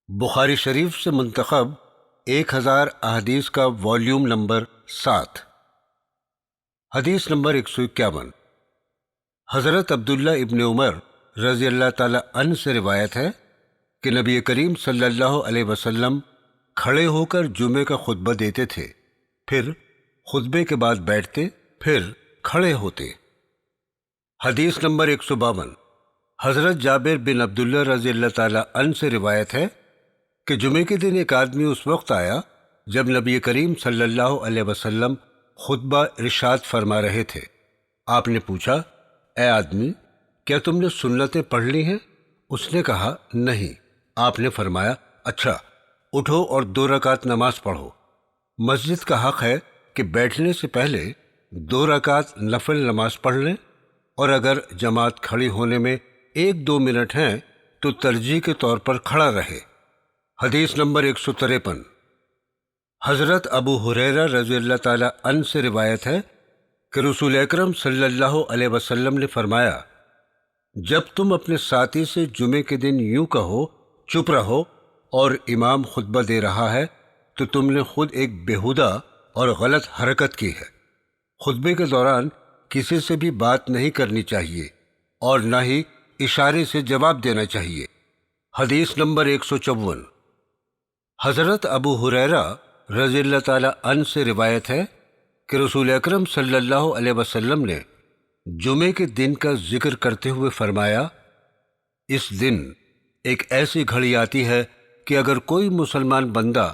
بخاری شریف سے منتخب 1000 احادیث کا والیوم نمبر 7۔ حدیث نمبر 151۔ حضرت عبداللہ ابن عمر رضی اللہ تعالی عنہ سے روایت ہے کہ نبی کریم صلی اللہ علیہ وسلم کھڑے ہو کر جمعے کا خطبہ دیتے تھے، پھر خطبے کے بعد بیٹھتے، پھر کھڑے ہوتے۔ حدیث نمبر 152۔ حضرت جابر بن عبداللہ رضی اللہ تعالی عنہ سے روایت ہے کہ جمعے کے دن ایک آدمی اس وقت آیا جب نبی کریم صلی اللہ علیہ وسلم خطبہ ارشاد فرما رہے تھے۔ آپ نے پوچھا، اے آدمی، کیا تم نے سنتیں پڑھ لی ہیں؟ اس نے کہا، نہیں۔ آپ نے فرمایا، اچھا، اٹھو اور 2 رکعت نماز پڑھو۔ مسجد کا حق ہے کہ بیٹھنے سے پہلے 2 رکعت نفل نماز پڑھ لیں، اور اگر جماعت کھڑی ہونے میں 1-2 منٹ ہیں تو ترجیح کے طور پر کھڑا رہے۔ حدیث نمبر 153۔ حضرت ابو ہریرہ رضی اللہ تعالی عنہ سے روایت ہے کہ رسول اکرم صلی اللہ علیہ وسلم نے فرمایا، جب تم اپنے ساتھی سے جمعے کے دن یوں کہو، چپ رہو، اور امام خطبہ دے رہا ہے، تو تم نے خود ایک بیہودہ اور غلط حرکت کی ہے۔ خطبے کے دوران کسی سے بھی بات نہیں کرنی چاہیے اور نہ ہی اشارے سے جواب دینا چاہیے۔ حدیث نمبر 154۔ حضرت ابو ہریرہ رضی اللہ تعالی عنہ سے روایت ہے کہ رسول اکرم صلی اللہ علیہ وسلم نے جمعے کے دن کا ذکر کرتے ہوئے فرمایا، اس دن ایک ایسی گھڑی آتی ہے کہ اگر کوئی مسلمان بندہ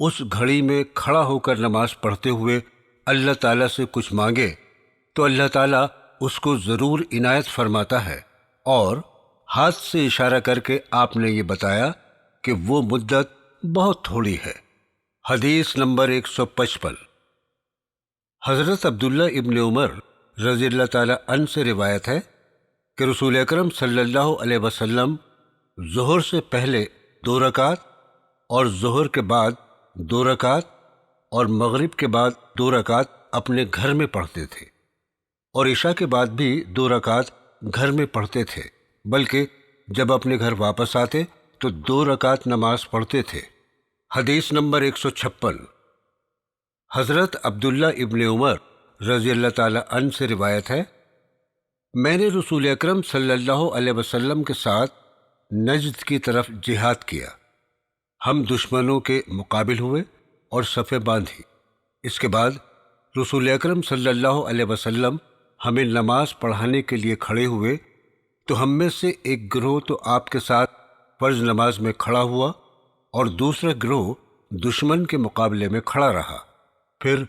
اس گھڑی میں کھڑا ہو کر نماز پڑھتے ہوئے اللہ تعالیٰ سے کچھ مانگے تو اللہ تعالیٰ اس کو ضرور عنایت فرماتا ہے، اور ہاتھ سے اشارہ کر کے آپ نے یہ بتایا کہ وہ مدت بہت تھوڑی ہے۔ حدیث نمبر 155۔ حضرت عبداللہ ابن عمر رضی اللہ تعالی عنہ سے روایت ہے کہ رسول اکرم صلی اللہ علیہ وسلم ظہر سے پہلے 2 رکعت اور ظہر کے بعد 2 رکعت اور مغرب کے بعد 2 رکعت اپنے گھر میں پڑھتے تھے، اور عشاء کے بعد بھی 2 رکعت گھر میں پڑھتے تھے، بلکہ جب اپنے گھر واپس آتے تو 2 رکعت نماز پڑھتے تھے۔ حدیث نمبر 156۔ حضرت عبداللہ ابن عمر رضی اللہ تعالی عنہ سے روایت ہے، میں نے رسول اکرم صلی اللہ علیہ وسلم کے ساتھ نجد کی طرف جہاد کیا۔ ہم دشمنوں کے مقابل ہوئے اور صفیں باندھی۔ اس کے بعد رسول اکرم صلی اللہ علیہ وسلم ہمیں نماز پڑھانے کے لیے کھڑے ہوئے، تو ہم میں سے ایک گروہ تو آپ کے ساتھ فرض نماز میں کھڑا ہوا اور دوسرا گروہ دشمن کے مقابلے میں کھڑا رہا۔ پھر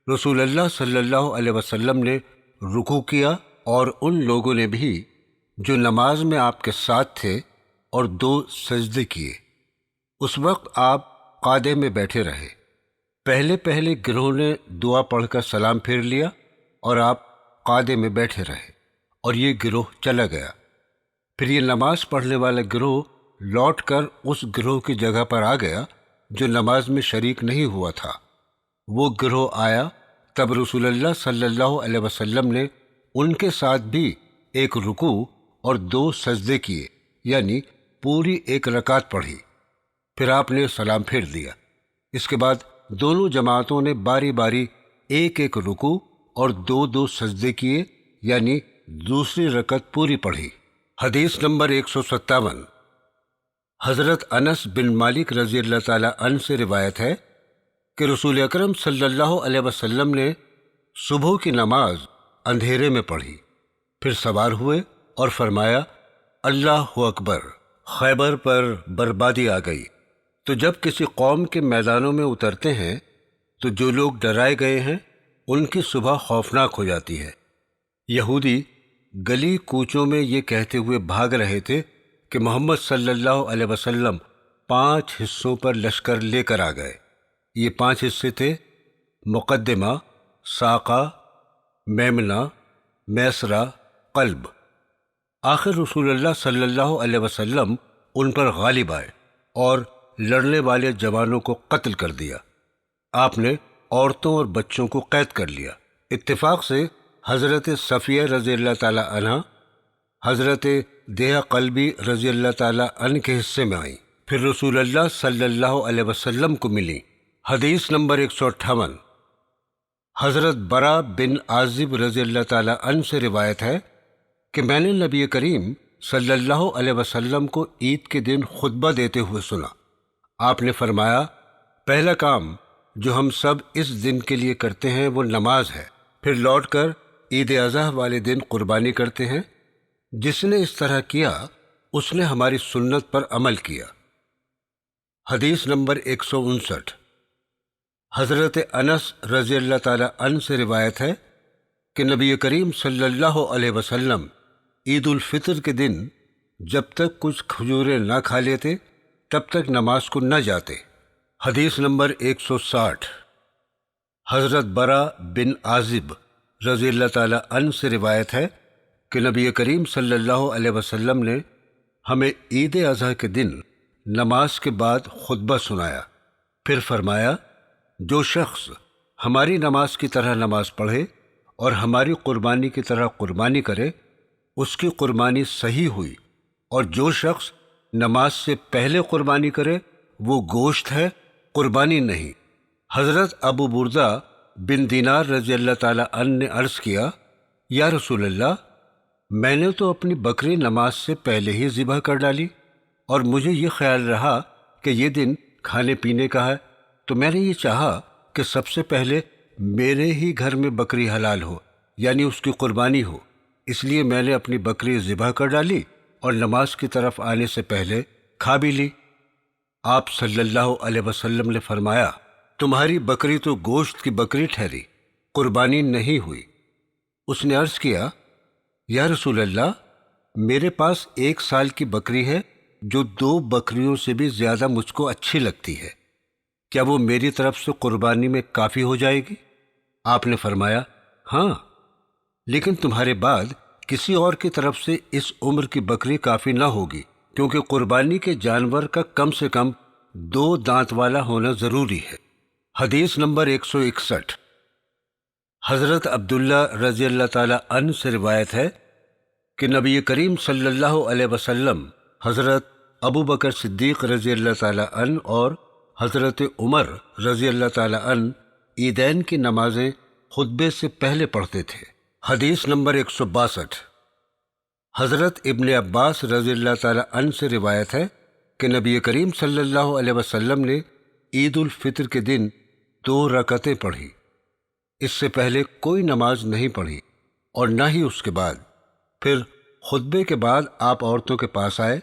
رسول اللہ صلی اللہ علیہ وسلم نے رکوع کیا، اور ان لوگوں نے بھی جو نماز میں آپ کے ساتھ تھے، اور 2 سجدے کیے۔ اس وقت آپ قعدے میں بیٹھے رہے۔ پہلے گروہ نے دعا پڑھ کر سلام پھیر لیا، اور آپ قعدے میں بیٹھے رہے، اور یہ گروہ چلا گیا۔ پھر یہ نماز پڑھنے والا گروہ لوٹ کر اس گروہ کی جگہ پر آ گیا جو نماز میں شریک نہیں ہوا تھا۔ وہ گروہ آیا، تب رسول اللہ صلی اللہ علیہ وسلم نے ان کے ساتھ بھی ایک رکوع اور 2 سجدے کیے، یعنی پوری 1 رکعت پڑھی۔ پھر آپ نے سلام پھیر دیا۔ اس کے بعد دونوں جماعتوں نے باری باری ایک رکوع اور 2 سجدے کیے، یعنی دوسری رکعت پوری پڑھی۔ حدیث نمبر 157۔ حضرت انس بن مالک رضی اللہ تعالی عنہ سے روایت ہے کہ رسول اکرم صلی اللہ علیہ وسلم نے صبح کی نماز اندھیرے میں پڑھی، پھر سوار ہوئے اور فرمایا، اللہ اکبر، خیبر پر بربادی آ گئی۔ تو جب کسی قوم کے میدانوں میں اترتے ہیں تو جو لوگ ڈرائے گئے ہیں ان کی صبح خوفناک ہو جاتی ہے۔ یہودی گلی کوچوں میں یہ کہتے ہوئے بھاگ رہے تھے کہ محمد صلی اللہ علیہ وسلم 5 حصوں پر لشکر لے کر آ گئے۔ یہ 5 حصے تھے: مقدمہ، ساقہ، میمنہ، میسرہ، قلب۔ آخر رسول اللہ صلی اللہ علیہ وسلم ان پر غالب آئے اور لڑنے والے جوانوں کو قتل کر دیا۔ آپ نے عورتوں اور بچوں کو قید کر لیا۔ اتفاق سے حضرت صفیہ رضی اللہ تعالی عنہ حضرت دیہہ قلبی رضی اللہ تعالی عنہ کے حصے میں آئیں۔ پھر رسول اللہ صلی اللہ علیہ وسلم کو ملی۔ حدیث نمبر 158۔ حضرت برا بن عازب رضی اللہ تعالیٰ عنہ سے روایت ہے کہ میں نے نبی کریم صلی اللہ علیہ وسلم کو عید کے دن خطبہ دیتے ہوئے سنا۔ آپ نے فرمایا، پہلا کام جو ہم سب اس دن کے لیے کرتے ہیں وہ نماز ہے، پھر لوٹ کر عید اضحیٰ والے دن قربانی کرتے ہیں۔ جس نے اس طرح کیا اس نے ہماری سنت پر عمل کیا۔ حدیث نمبر 159۔ حضرت انس رضی اللہ تعالیٰ عنہ سے روایت ہے کہ نبی کریم صلی اللہ علیہ وسلم عید الفطر کے دن جب تک کچھ کھجوریں نہ کھا لیتے تب تک نماز کو نہ جاتے۔ حدیث نمبر 160۔ حضرت برا بن عازب رضی اللہ تعالیٰ عنہ سے روایت ہے کہ نبی کریم صلی اللہ علیہ وسلم نے ہمیں عید اضحیٰ کے دن نماز کے بعد خطبہ سنایا، پھر فرمایا، جو شخص ہماری نماز کی طرح نماز پڑھے اور ہماری قربانی کی طرح قربانی کرے اس کی قربانی صحیح ہوئی، اور جو شخص نماز سے پہلے قربانی کرے وہ گوشت ہے، قربانی نہیں۔ حضرت ابو بردہ بن دینار رضی اللہ تعالیٰ عنہ نے عرض کیا، یا رسول اللہ، میں نے تو اپنی بکری نماز سے پہلے ہی ذبح کر ڈالی، اور مجھے یہ خیال رہا کہ یہ دن کھانے پینے کا ہے، تو میں نے یہ چاہا کہ سب سے پہلے میرے ہی گھر میں بکری حلال ہو، یعنی اس کی قربانی ہو، اس لیے میں نے اپنی بکری ذبح کر ڈالی اور نماز کی طرف آنے سے پہلے کھا بھی لی۔ آپ صلی اللہ علیہ وسلم نے فرمایا، تمہاری بکری تو گوشت کی بکری ٹھہری، قربانی نہیں ہوئی۔ اس نے عرض کیا، یا رسول اللہ، میرے پاس 1 سال کی بکری ہے جو 2 بکریوں سے بھی زیادہ مجھ کو اچھی لگتی ہے، کیا وہ میری طرف سے قربانی میں کافی ہو جائے گی؟ آپ نے فرمایا، ہاں، لیکن تمہارے بعد کسی اور کی طرف سے اس عمر کی بکری کافی نہ ہوگی، کیونکہ قربانی کے جانور کا کم سے کم 2 دانت والا ہونا ضروری ہے۔ حدیث نمبر 161۔ حضرت عبداللہ رضی اللہ تعالیٰ عنہ سے روایت ہے کہ نبی کریم صلی اللہ علیہ وسلم حضرت ابو بکر صدیق رضی اللہ تعالیٰ عنہ اور حضرت عمر رضی اللہ تعالیٰ عنہ عیدین کی نمازیں خطبے سے پہلے پڑھتے تھے۔ حدیث نمبر 162۔ حضرت ابن عباس رضی اللہ تعالیٰ عنہ سے روایت ہے کہ نبی کریم صلی اللہ علیہ وسلم نے عید الفطر کے دن 2 رکعتیں پڑھی، اس سے پہلے کوئی نماز نہیں پڑھی اور نہ ہی اس کے بعد۔ پھر خطبے کے بعد آپ عورتوں کے پاس آئے،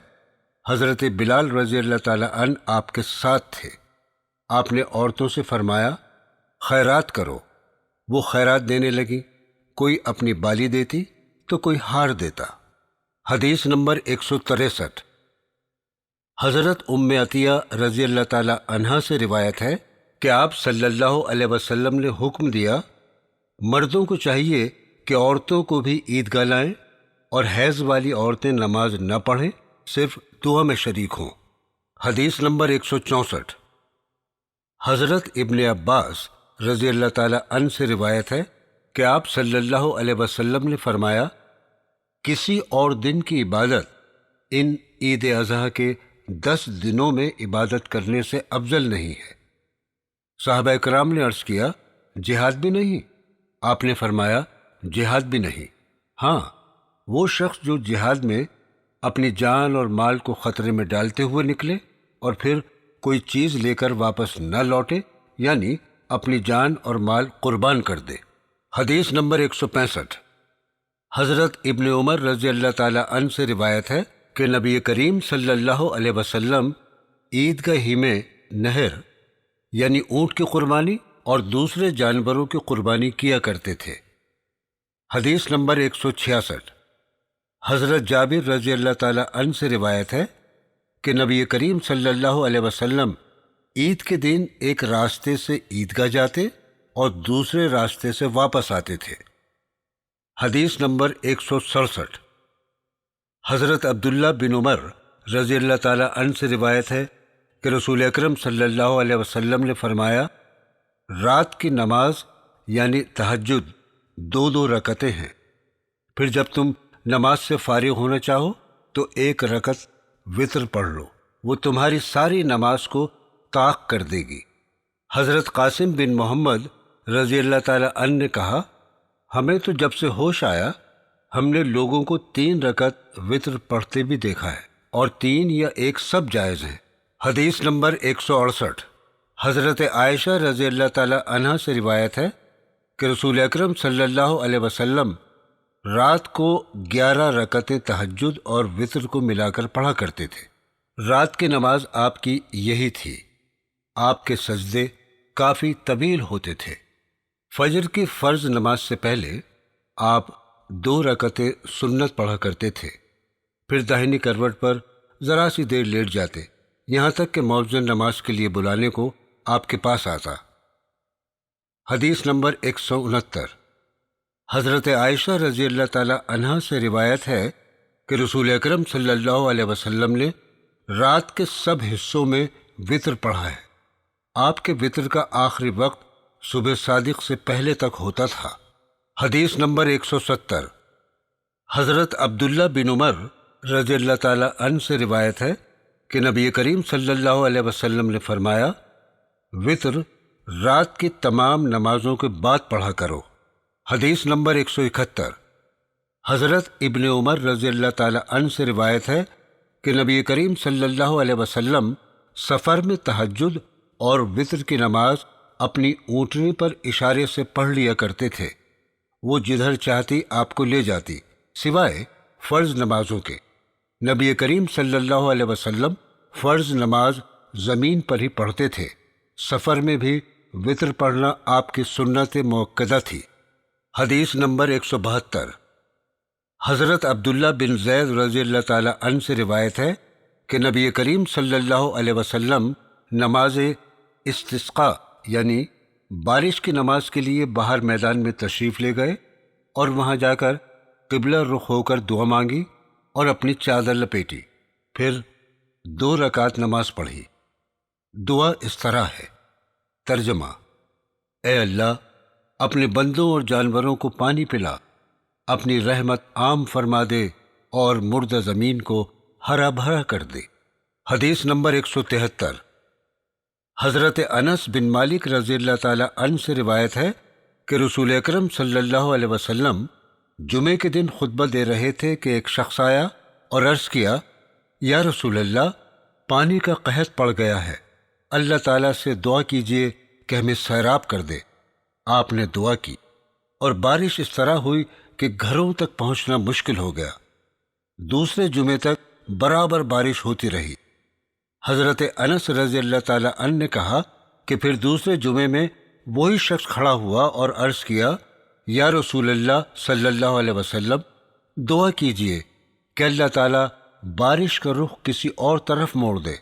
حضرت بلال رضی اللہ تعالیٰ عنہ آپ کے ساتھ تھے۔ آپ نے عورتوں سے فرمایا، خیرات کرو۔ وہ خیرات دینے لگی، کوئی اپنی بالی دیتی تو کوئی ہار دیتا۔ حدیث نمبر 163۔ حضرت ام عطیہ رضی اللہ تعالیٰ عنہا سے روایت ہے کہ آپ صلی اللہ علیہ وسلم نے حکم دیا، مردوں کو چاہیے کہ عورتوں کو بھی عیدگاہ لائیں، اور حیض والی عورتیں نماز نہ پڑھیں، صرف دعا میں شریک ہوں۔ حدیث نمبر 164۔ حضرت ابن عباس رضی اللہ تعالیٰ عنہ سے روایت ہے کہ آپ صلی اللہ علیہ وسلم نے فرمایا، کسی اور دن کی عبادت ان عید اضحیٰ کے 10 دنوں میں عبادت کرنے سے افضل نہیں ہے۔ صحابہ کرام نے عرض کیا، جہاد بھی نہیں؟ آپ نے فرمایا، جہاد بھی نہیں، ہاں وہ شخص جو جہاد میں اپنی جان اور مال کو خطرے میں ڈالتے ہوئے نکلے اور پھر کوئی چیز لے کر واپس نہ لوٹے، یعنی اپنی جان اور مال قربان کر دے۔ حدیث نمبر 165۔ حضرت ابن عمر رضی اللہ تعالیٰ عنہ سے روایت ہے کہ نبی کریم صلی اللہ علیہ وسلم عیدگاہ ہی میں نہر یعنی اونٹ کی قربانی اور دوسرے جانوروں کی قربانی کیا کرتے تھے۔ حدیث نمبر 166۔ حضرت جابر رضی اللہ تعالیٰ عنہ سے روایت ہے کہ نبی کریم صلی اللہ علیہ وسلم عید کے دن ایک راستے سے عیدگاہ جاتے اور دوسرے راستے سے واپس آتے تھے۔ حدیث نمبر 167۔ حضرت عبداللہ بن عمر رضی اللہ تعالیٰ عنہ سے روایت ہے کہ رسول اکرم صلی اللہ علیہ وسلم نے فرمایا، رات کی نماز یعنی تہجد 2 رکعتیں ہیں، پھر جب تم نماز سے فارغ ہونا چاہو تو 1 رکعت وطر پڑھ لو۔ وہ تمہاری ساری نماز کو طاق کر دے گی۔ حضرت قاسم بن محمد رضی اللہ تعالی عنہ نے کہا، ہمیں تو جب سے ہوش آیا ہم نے لوگوں کو 3 رکعت وتر پڑھتے بھی دیکھا ہے، اور 3 یا 1 سب جائز ہیں۔ حدیث نمبر 168۔ حضرت عائشہ رضی اللہ تعالی عنہا سے روایت ہے کہ رسول اکرم صلی اللہ علیہ وسلم رات کو 11 رکعتیں تہجد اور وتر کو ملا کر پڑھا کرتے تھے۔ رات کی نماز آپ کی یہی تھی۔ آپ کے سجدے کافی طویل ہوتے تھے۔ فجر کی فرض نماز سے پہلے آپ 2 رکعتیں سنت پڑھا کرتے تھے، پھر داہنی کروٹ پر ذرا سی دیر لیٹ جاتے، یہاں تک کہ مؤذن نماز کے لیے بلانے کو آپ کے پاس آتا۔ حدیث نمبر 169۔ حضرت عائشہ رضی اللہ تعالی عنہا سے روایت ہے کہ رسول اکرم صلی اللہ علیہ وسلم نے رات کے سب حصوں میں وتر پڑھا ہے۔ آپ کے وتر کا آخری وقت صبح صادق سے پہلے تک ہوتا تھا۔ حدیث نمبر 170۔ حضرت عبداللہ بن عمر رضی اللہ تعالی عنہ سے روایت ہے کہ نبی کریم صلی اللہ علیہ وسلم نے فرمایا، وتر رات کی تمام نمازوں کے بعد پڑھا کرو۔ حدیث نمبر 171۔ حضرت ابن عمر رضی اللہ تعالی عنہ سے روایت ہے کہ نبی کریم صلی اللہ علیہ وسلم سفر میں تہجد اور وتر کی نماز اپنی اونٹنی پر اشارے سے پڑھ لیا کرتے تھے۔ وہ جدھر چاہتی آپ کو لے جاتی، سوائے فرض نمازوں کے۔ نبی کریم صلی اللہ علیہ وسلم فرض نماز زمین پر ہی پڑھتے تھے۔ سفر میں بھی وتر پڑھنا آپ کی سنت موقدہ تھی۔ حدیث نمبر 172۔ حضرت عبداللہ بن زید رضی اللہ تعالی عنہ سے روایت ہے کہ نبی کریم صلی اللہ علیہ وسلم نماز استسقاء یعنی بارش کی نماز کے لیے باہر میدان میں تشریف لے گئے اور وہاں جا کر قبلہ رخ ہو کر دعا مانگی اور اپنی چادر لپیٹی، پھر 2 رکعت نماز پڑھی۔ دعا اس طرح ہے۔ ترجمہ: اے اللہ، اپنے بندوں اور جانوروں کو پانی پلا، اپنی رحمت عام فرما دے اور مردہ زمین کو ہرا بھرا کر دے۔ حدیث نمبر 173۔ حضرت انس بن مالک رضی اللہ تعالی عنہ سے روایت ہے کہ رسول اکرم صلی اللہ علیہ وسلم جمعے کے دن خطبہ دے رہے تھے کہ ایک شخص آیا اور عرض کیا، یا رسول اللہ، پانی کا قحط پڑ گیا ہے، اللہ تعالیٰ سے دعا کیجیے کہ ہمیں سیراب کر دے۔ آپ نے دعا کی اور بارش اس طرح ہوئی کہ گھروں تک پہنچنا مشکل ہو گیا۔ دوسرے جمعے تک برابر بارش ہوتی رہی۔ حضرت انس رضی اللہ تعالی عنہ نے کہا کہ پھر دوسرے جمعے میں وہی شخص کھڑا ہوا اور عرض کیا، یا رسول اللہ صلی اللہ علیہ وسلم، دعا کیجیے کہ اللہ تعالیٰ بارش کا رخ کسی اور طرف موڑ دے۔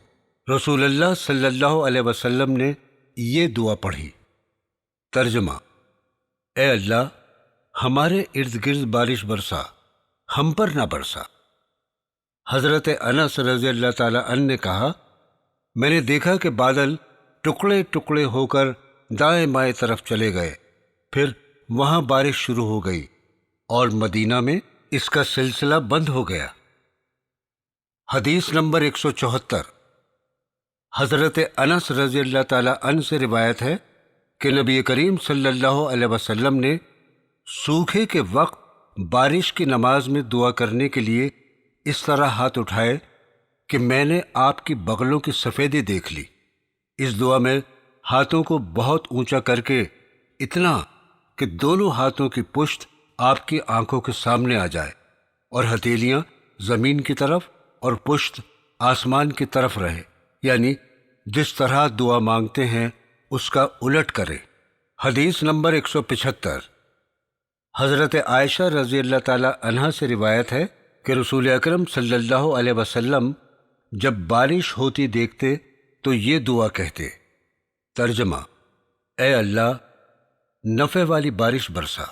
رسول اللہ صلی اللہ علیہ وسلم نے یہ دعا پڑھی۔ ترجمہ: اے اللہ، ہمارے ارد گرد بارش برسا، ہم پر نہ برسا۔ حضرت انس رضی اللہ تعالی عنہ نے کہا، میں نے دیکھا کہ بادل ٹکڑے ٹکڑے ہو کر دائیں بائیں طرف چلے گئے، پھر وہاں بارش شروع ہو گئی اور مدینہ میں اس کا سلسلہ بند ہو گیا۔ حدیث نمبر 174۔ حضرت انس رضی اللہ تعالی عنہ سے روایت ہے کہ نبی کریم صلی اللہ علیہ وسلم نے سوکھے کے وقت بارش کی نماز میں دعا کرنے کے لیے اس طرح ہاتھ اٹھائے کہ میں نے آپ کی بغلوں کی سفیدی دیکھ لی۔ اس دعا میں ہاتھوں کو بہت اونچا کر کے اتنا کہ دونوں ہاتھوں کی پشت آپ کی آنکھوں کے سامنے آ جائے اور ہتھیلیاں زمین کی طرف اور پشت آسمان کی طرف رہے، یعنی جس طرح دعا مانگتے ہیں اس کا الٹ کرے۔ حدیث نمبر 175۔ حضرت عائشہ رضی اللہ تعالی عنہا سے روایت ہے کہ رسول اکرم صلی اللہ علیہ وسلم جب بارش ہوتی دیکھتے تو یہ دعا کہتے۔ ترجمہ: اے اللہ، نفع والی بارش برسا۔